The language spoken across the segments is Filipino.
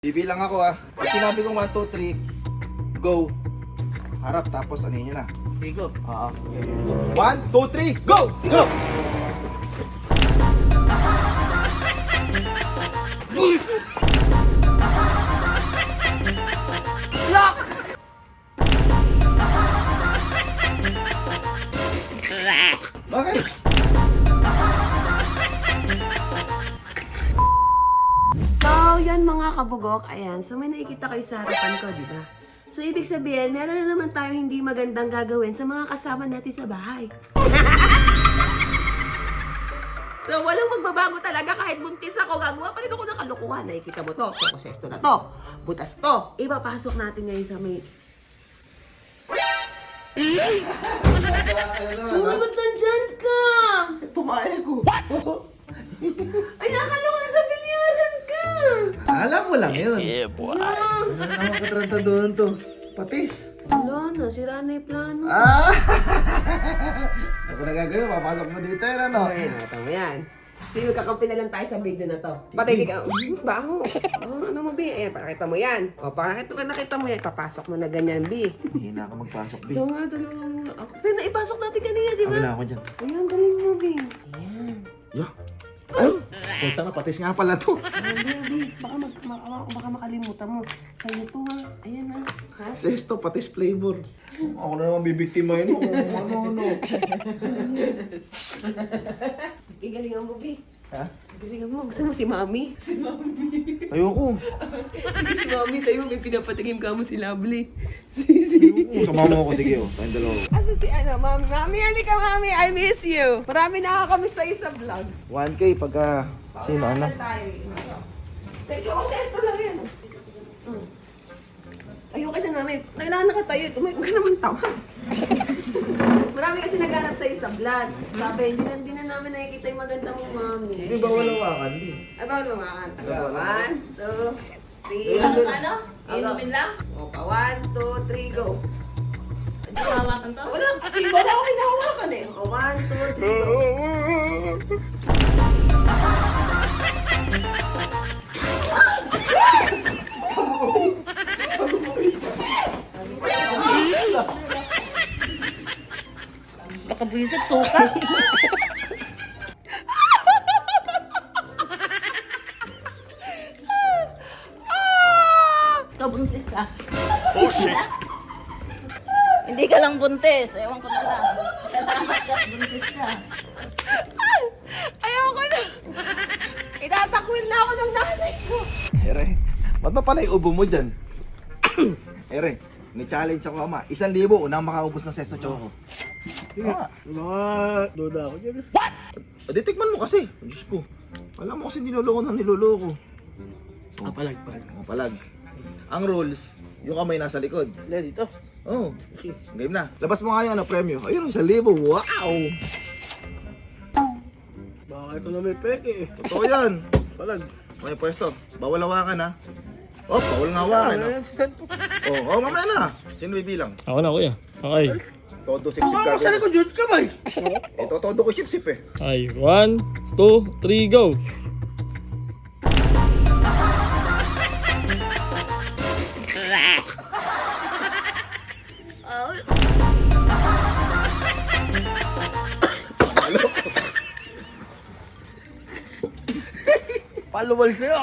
Bibilang ako ah. Pag sinabi kong 1, 2, 3, go. Harap tapos ano yun na. Okay, go. Oo. 1, 2, 3, go! Go! Lock! Bakit? So, yan mga kabugok. Ayan. So, may nakikita kayo sa harapan ko, di ba? So, ibig sabihin, meron na naman tayo hindi magandang gagawin sa mga kasama natin sa bahay. So, walang magbabago talaga kahit buntis ako. Gagawa pa rin ako ng kalukuhan. Nakikita mo to. Prosesto na to. Butas to. Ipapasok natin ngayon sa may... Uy, ba't nandyan ka? Tumae ko. Ay, nakakala ko na sa bilyaran ka. Alam mo lang yun. Ah, Ano naman katranta doon to? Patis. wala na. Sira na yung plano. Ah! Ako na gagawin, papasok mo dito yun ano? Okay, nakita mo yan. Sige, magkakampi na lang tayo sa video na to. Patay ka. Baho. Ano mo, B? Ayan, pakita mo yan. O, pakita ka nakita mo yan. Papasok mo na ganyan, B. Mahina ka magpasok, B. Ito nga, dalawa mo. Pero naipasok natin kanina, di ba? Ako na ako dyan. Ayan, galing mo, B. Ayan. Yo! Ay! Punta na, patis nga pala to. Hindi. Baka makalimutan mo. Sa'yo to, ha. Ayan, ha. Ha? Sesto, patis flavor. Ako na naman bibiktimahin mo kung ano-ano. Igalingan mo, B. Ha? Igalingan mo. Gusto mo si Mami? Si Mami. Ayoko. Hindi si Mami sa'yo. May pinapatingin ka mo si Lovely. Ayoko. Sumama mo ko, sige oh. Tayong dalawa. Asa si ano, Mami? Mami, halika Mami. I miss you. Marami nakakamiss sa'yo sa vlog. 1K pagka sino ano? Sexy ko sesto lang yan. Ayoko na namin. Kailangan nakatayo. Huwag ka naman tawa. Marami kasi naghanap sa'yo sa vlog. Sabi, hindi na namin nakikita yung maganda mong Mami. Hindi ba walang wakan, di? Ay, bawal mga kanta. 1, 2, 3. Ano? Inumin lang? O pa, 1, 2, 3, go. Hindi ko hawakan to? Wala ako hinahawakan eh. O, 1, 2, 3, go. Nakabwisit, suka. Ikaw buntis ka. Oh shit! Hindi ka lang buntis. Ewan ko na lang. Salamat ka, buntis ka. Ayoko na. Itatakwil na ako ng nanay ko. Ere, ba't ba pala yung ubo mo dyan? Ere, may challenge ako ama. 1,000, unang makaubos ng seso choco. Ah, Mga duda ako dyan. Titikman mo kasi. Diyos ko. Alam mo kasi niloloko ng niloloko. Palag. Mga palag. Ang rules, yung kamay nasa likod. Hindi, dito. Oh, game na. Labas mo nga yung ano, premyo. Ayun, 1,000. Wow! Baka ito na may peke eh. Totoo yan. Palag. May pwesto. Bawal hawakan ha. Oh, bawal nga hawakan. Ano No? yan si Santo? Oh, mamaya na. Sino bibilang? Ako na kuya. Okay. Todo sip-sip Baka sa likod yun kamay. Ito, todo ko sip-sip eh. Ay, 1, 2, 3, go! Paluwal sa'yo.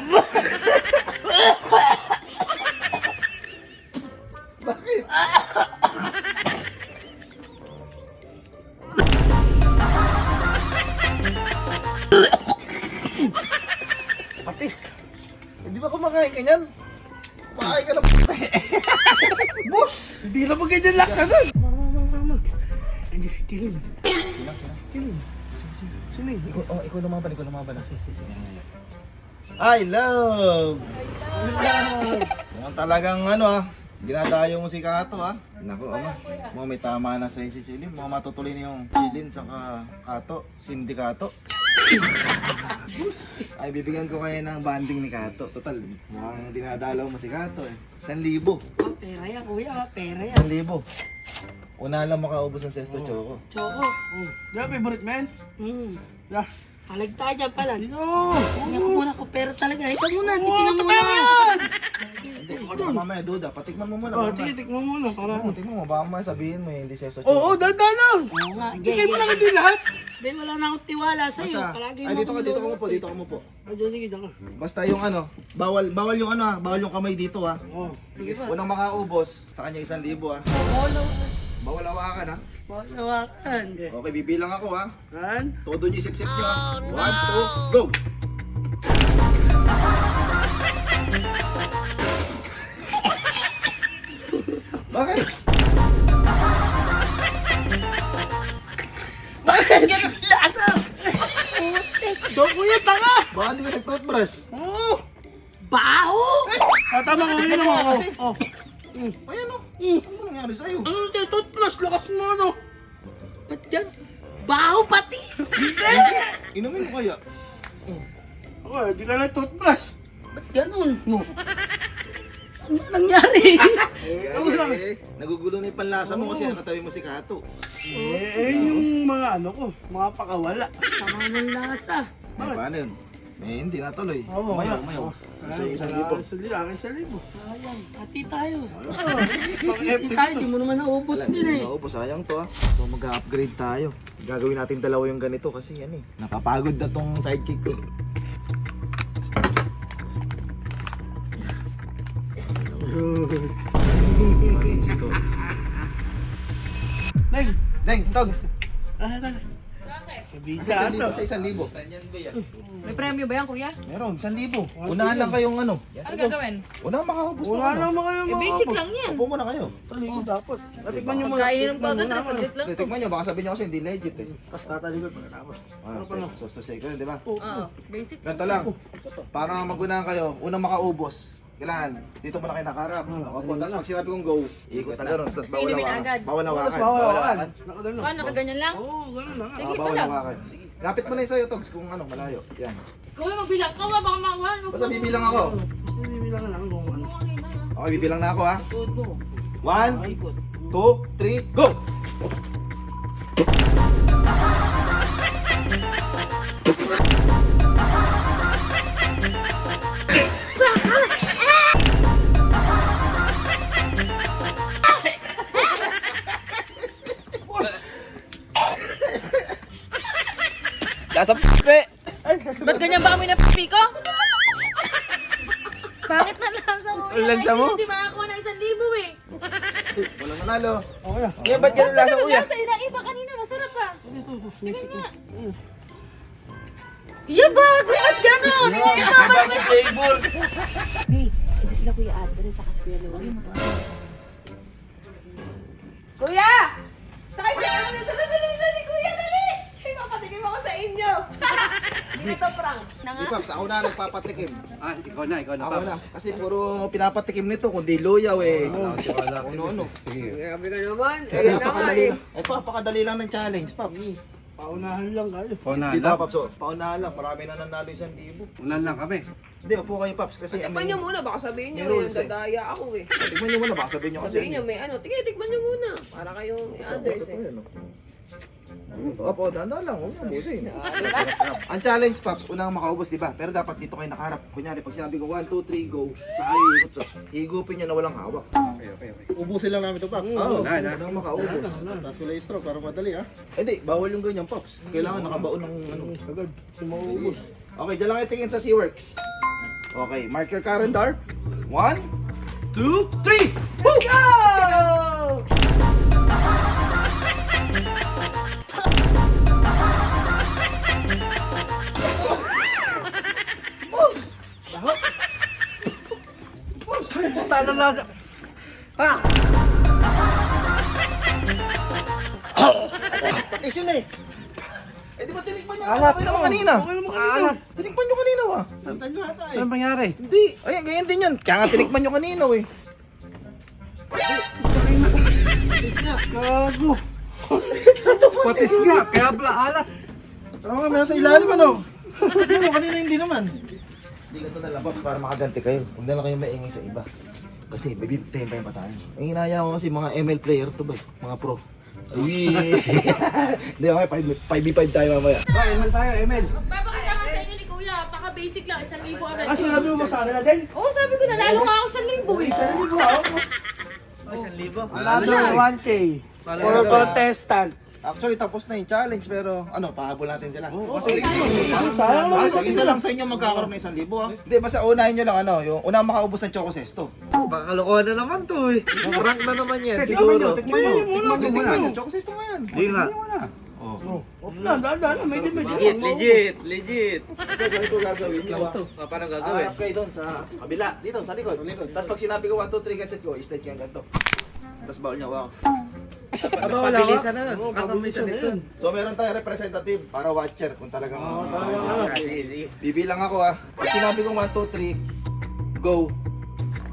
Bakit? Patis. Hindi ba kumakain ka niyan? Kumakain ka na. Boss! Hindi na ganyan laksa nun. Mama. Andiyan si Tilin. Tilin. Sino yun? Ikaw lumaban. I love! Mukhang talagang ano ah. Dinadayo mo si Kato ah. Naku ama. Mukhang may tama na sa si Silin. Mukhang matutuloy na yung Silin saka Kato. Sindikato. Ay, bibigyan ko kayo ng banding ni Kato. Total, mukhang dinadalaw mo si Kato eh. 1,000. Pera yan, kuya. Pera yan. 1,000. Una lang makaubos ng Sesto Choco. Choco. Di ba favorite man? Da. Halag tayo dyan pala. Dino! Hindi ako muna ko pera talaga. Ikaw muna, Oo, titingnan mo tapera na. yan! doon. Mamaya duda, patikman mo muna. Oh, mamaya. sige, tikman mo muna para ano. Tingnan mo, baka mamaya sabihin mo hindi sa'yo sa Oo, dandan lang. Oo nga. Bigay mo lang hindi lahat. Ben, wala na akong tiwala sa'yo. Basta, Palagi ay dito ka mo po, dito ka mo po. Ah, dyan, sige, dyan ka. Basta yung ano, bawal yung ano bawal yung kamay dito ha. Oo. Sige pa. Unang makaubos, sa kanya 1,000 ha. Bawal hawakan ha. Hawakan. Okay, bibilang ako ha. Yan. Todo nyo isip-sip nyo ha. 1, 2, go! Bakit? Bakit ganun lasa? Doon kuya, tanga. Baka hindi ka nag-toothbrush. Oo. Baho! Ah, tama nga, yun naman ako. Kasi- Oh. Ayan o. Ano nangyari sa'yo? Ano ito, toothbrush, lakas mo ano. Ba't yan? Baho patis! Inumin mo kaya? Okay, di ka na toothbrush. Ba't ganun mo? Ano nangyari? Kasi nagugulo na yung panlasa mo kasi nakatabi mo si Kato. Yung mga ano ko, mga pakawala. Sama ng lasa. Paano yun? Hindi natuloy. Oo, Umayaw, wala. umayaw. Kasi Sayang, 1,000. Akin 1,000. Sayang. Hati tayo. Pang Hati tayo, di mo naman naubos din eh. Oo, sayang to ah. So mag-upgrade tayo. Gagawin natin dalawa yung ganito kasi yan eh. Napapagod na tong sidekick ko. Neng, Deng, Togs! kabisa Sa ato. 1,000. May premyo ba yan, kuya? Meron, 1,000. Unahan lang kayong ano. Ano gagawin? Unahan makaubos na Wala ano. lang mga Eh, basic lang yan. Upo muna kayo. Talikod dapat. Natikman nyo muna. Pagkainin ng tikman bagat, muna ako. saglit lang to. Titikman nyo, baka sabihin nyo kasi hindi legit eh. Tapos tatalikod pagkatapos. Ano pa no? So, second, di ba? Oo, basic. Ganito lang. Para magunahan kayo, unang makaubos. Kailangan, dito muna kayo nakarap. Opo, tapos pag sinabi kong go, ikot na gano'n. Tapos Kasi inumin agad. Bawal Tapos hawakan. bawawakan. Nakagano. Ah, nakaganyan lang? Oo, ganun lang. Sige Bawal pa lang. hawakan. Lapit mo na yung sa'yo, Togs, kung ano, malayo. Yan. Kuya, magbilang ka ba? Baka makuhan. Basta bibilang ako. Basta bibilangan lang kung ano. Okay, bibilang na ako ha. Tuod mo. 1, Ikot. 2, 3, go! Ba't ganyan ba kami napipiko? Bakit na lasa mo? Lansa mo? Hindi makakuha ng 1,000 eh. Walang manalo. Okay na. Kuya, ba't ganun lasa kuya? Lasa, iba kanina, masarap pa. Tingnan nga. Iya bago at gano'n! Hey, sila sila Kuya Adrian sa Kuya Louie. Kuya! Sakay ka naman dito! Dali, Kuya, dali! Hey, papatikim ako sa inyo! Hindi to prank. Di Paps, ako na nagpapatikim. Ah, ikaw na. Ako na. Kasi puro pinapatikim nito, kundi luyaw eh. Ano-ano. Grabe ka naman. Napakadali lang ng challenge, Paps. Paunahan lang kayo. Paunahan Hindi lang. Paps. Oh. Paunahan lang. Marami na nanalo 1,000. Unahan lang kami. Hindi, upo kayo, Paps. Kasi Tikman nyo muna, baka sabihin nyo, May rules, yung dadaya ako eh. Tikman nyo muna, baka sabihin nyo kasi. Sabihin nyo, may ano, tikman nyo muna. Para kayong others eh. Opo, dahan lang. Huwag nyo busin. Ang challenge, Paps, unang makaubos, di ba? Pero dapat dito kayo nakaharap. Kunyari, pag sinabi ko 1, 2, 3, go. Saka iikot sa higupin nyo na walang hawak. Okay. Ubusin lang namin ito, Paps. Oo, na. unang makaubos. Tapos wala yung stroke, para madali, ha? Hindi, bawal yung ganyan, Paps. Kailangan nakabaon ng ano. Agad. Si mauubos. Okay, dyan lang itingin sa SeaWorks. Okay, mark your calendar. 1, 2, 3! Let's go! Talo lasa. Patis yun eh. Eh di ba tinikman niya? Okay naman kanina. Tinikman nyo kanina wa. Tantan nyo ata eh. Anong pangyari? Hindi. Ayan, ganyan din yun. Kaya nga tinikman nyo kanina eh. Gago. Patis nga, kaya pala alat. Tama nga, may nasa ilalim ano. Ano, kanina hindi naman. Hindi ka ito nalabas para makaganti kayo. Huwag na lang kayo maingay sa iba. Kasi bibibitayin pa yung tayo. Ang hinaya ko kasi mga ML player to ba? Mga pro. Uy! Hindi, okay, 5v5 tayo mamaya. Ba, Emel tayo, Emel. Papakita nga sa inyo ni kuya, paka-basic lang, 1,000 agad. Ah, sinabi mo ba sa kanila din? Oo, sabi ko, nanalo nga ako 1,000 eh. Another 1K. For a contestant. Actually, tapos na yung challenge, pero ano, pahabol natin sila. Sayang naman. Basta isa lang sa inyo magkakaroon ng 1,000 ha. Hindi, basta unahin nyo lang ano, yung unang makaubos ng Choco Sesto. Baka kalokohan na naman to eh. Prank na naman yan, Tikman siguro. Tingnan nyo, Choco Sesto mo yan. Hindi nga. Daan. Medyo. Legit. Kasi ganito gagawin nyo. Paano Harap kayo doon sa kabila, dito, sa likod. Tapos pag sinabi ko 1, 2, 3, ganito ko, straight kayo ganito. Tapos bawal niya, wow. Pabilisan na nun. Pabilisan na yun. So meron tayong representative para watcher kung talagang bibilang ako Pag sinabi ko 1, 2, 3, go.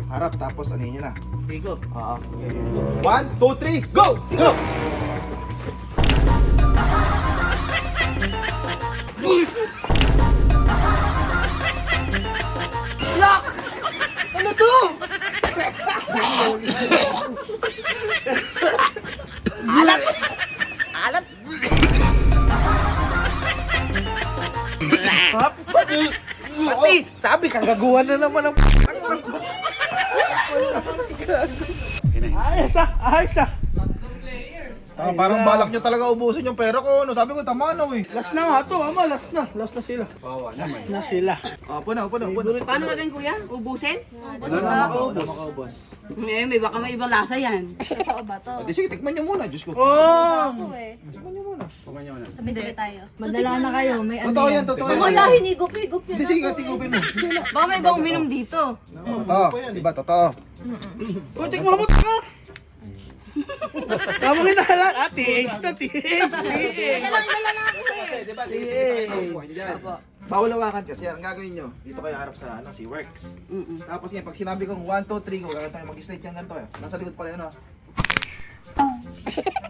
Harap tapos ano yun na. Iko. 1, 2, 3, go! Go! Ano to? Patis! Sabi kagaguhan na naman ang Ayos ah. Parang balak nyo talaga ubusin yung pera ko. No? Sabi ko, tama na Last na nga to, ama. Last na sila. Last na sila. Upo na. Paano gagawin kuya? Ubusin? Wala na makaubos. May baka may ibang lasa yan. Totoo ba to? Di sige, tikman nyo muna. Diyos ko. Oh! Tikman nyo muna. Sabay-sabay tayo. Madala na kayo. May Totoo yan, totoo yan. Wala, hinigop-higop yun. Di sige, tigupin mo. Hindi na. Baka may ibang uminom dito. Totoo. Diba, totoo. Oh, tikman mo ka! Tama rin nahala. TH na, TH. Dala na ako eh. Kasi, diba, tigil sa kayo dyan. Bawal hawakan kasi. Ang gagawin nyo, dito kayo harap sa si Works. Tapos yan, pag sinabi kong 1, 2, 3, kung gagawin tayo mag-straight yan ganito Nasa likod pala yun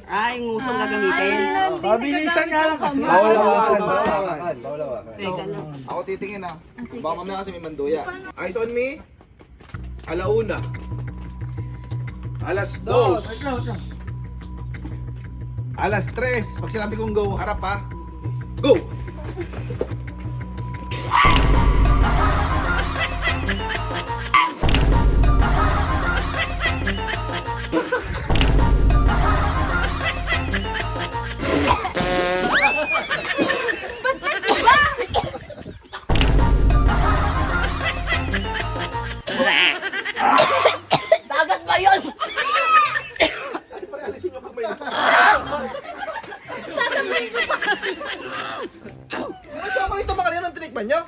Ay, ngusong gagamitin. Pabilisan nga lang kasi. Bawal hawakan. Ako titingin Baka mamaya kasi may manduya. Eyes on me. Alauna. Alas 2. Alas 3. Pag sinabi kong go, harap Go! Dagat ba yun? Alisin nyo kamay na. Chocolate ba kanina ng tinikman nyo?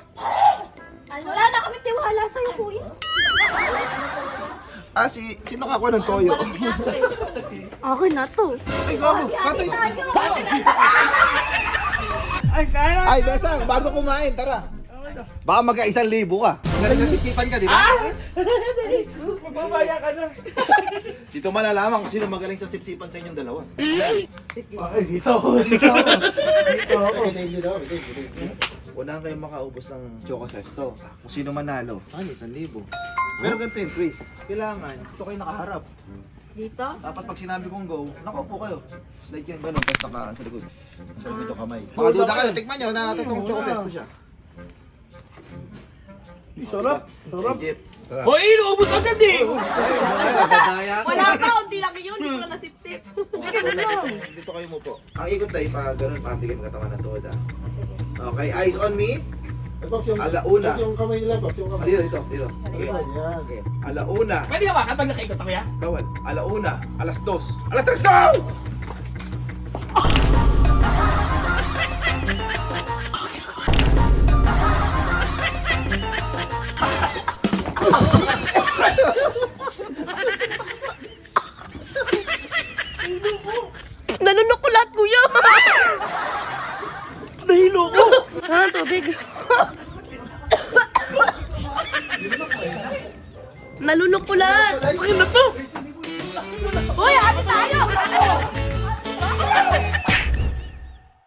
Wala na kami tiwala sa'yo, kuya. Sino kakuha ng toyo? Okay na to. Ay, gago. Katay sa Ay, kaya na. Ay, Besang, bago kumain, tara. Baka magka-1,000 ka. Galing na siksipan ka, di ba? Magbabaya ka na. Dito malalaman kung sino magaling sa sipsipan sa inyong dalawa. Ay, dito ako. Unahan kayong makaubos ng Choco Sesto. Kung sino manalo, 1,000. Pero ganito yung twist. Kailangan, ito kayo nakaharap. Dito? Dapat pag sinabi kong go, nakaupo kayo. Slide kayo gano'n, tapos sa likod. Sa likod yung kamay. Makaduda kayo, tikman nyo na totoong Choco Sesto siya. Sarap. Legit. Hoy, inuubos agad eh. Wala pa, hindi lang yun. Hindi ko na nasip-sip. Dito kayo mo po. Ang ikot tayo pa gano'n, patigin katawan ng tuhod Okay, eyes on me. Alauna. Yung kamay nila, box yung Dito. Okay. Alauna. Pwede ka ba kapag nakaikot ako ya? Bawal. Alauna. Alas 2. Alas 3, go! Nalunok ko lahat, kuya. Nahilo ko. Tubig. Nalunok ko lahat. Ay, na to.